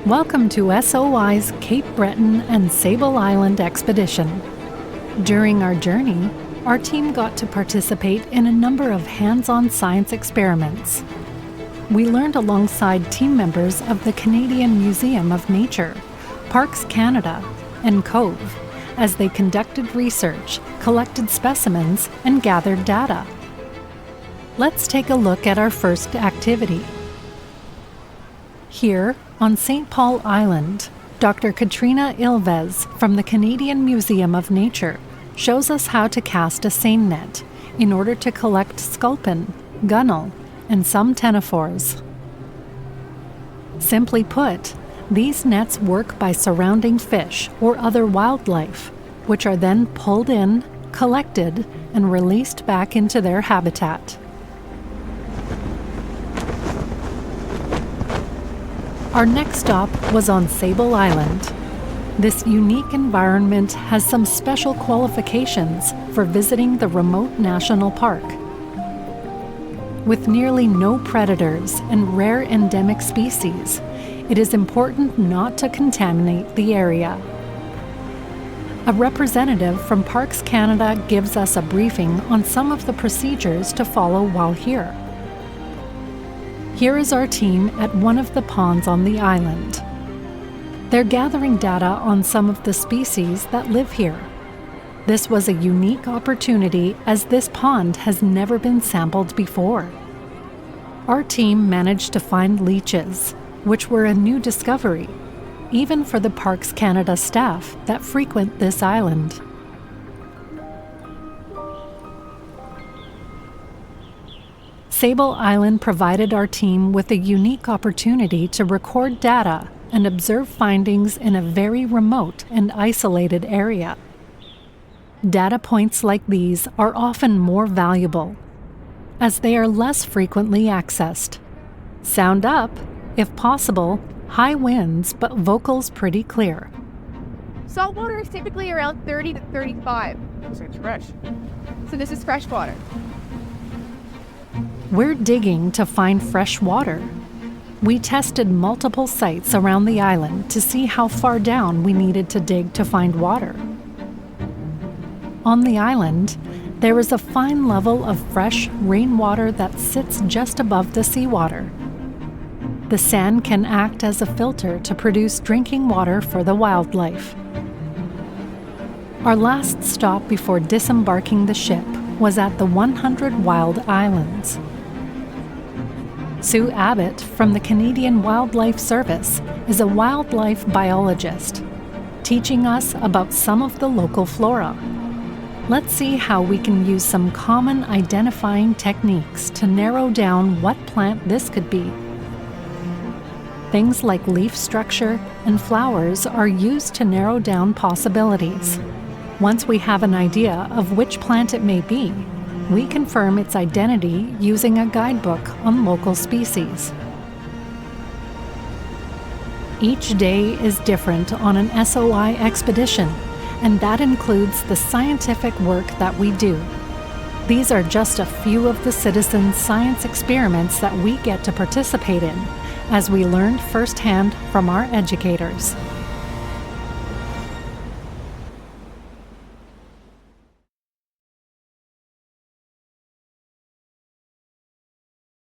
Welcome to SOI's Cape Breton and Sable Island expedition. During our journey, our team got to participate in a number of hands-on science experiments. We learned alongside team members of the Canadian Museum of Nature, Parks Canada, and Cove as they conducted research, collected specimens, and gathered data. Let's take a look at our first activity. Here, on St. Paul Island, Dr. Katrina Ilves from the Canadian Museum of Nature shows us how to cast a seine net in order to collect sculpin, gunnel, and some ctenophores. Simply put, these nets work by surrounding fish or other wildlife, which are then pulled in, collected, and released back into their habitat. Our next stop was on Sable Island. This unique environment has some special qualifications for visiting the remote national park. With nearly no predators and rare endemic species, it is important not to contaminate the area. A representative from Parks Canada gives us a briefing on some of the procedures to follow while here. Here is our team at one of the ponds on the island. They're gathering data on some of the species that live here. This was a unique opportunity as this pond has never been sampled before. Our team managed to find leeches, which were a new discovery, even for the Parks Canada staff that frequent this island. Sable Island provided our team with a unique opportunity to record data and observe findings in a very remote and isolated area. Data points like these are often more valuable, as they are less frequently accessed. Sound up, if possible, high winds but vocals pretty clear. Saltwater is typically around 30 to 35. So it's fresh. So this is fresh water. We're digging to find fresh water. We tested multiple sites around the island to see how far down we needed to dig to find water. On the island, there is a fine level of fresh rainwater that sits just above the seawater. The sand can act as a filter to produce drinking water for the wildlife. Our last stop before disembarking the ship was at the 100 Wild Islands. Sue Abbott from the Canadian Wildlife Service is a wildlife biologist, teaching us about some of the local flora. Let's see how we can use some common identifying techniques to narrow down what plant this could be. Things like leaf structure and flowers are used to narrow down possibilities. Once we have an idea of which plant it may be, we confirm its identity using a guidebook on local species. Each day is different on an SOI expedition, and that includes the scientific work that we do. These are just a few of the citizen science experiments that we get to participate in, as we learned firsthand from our educators.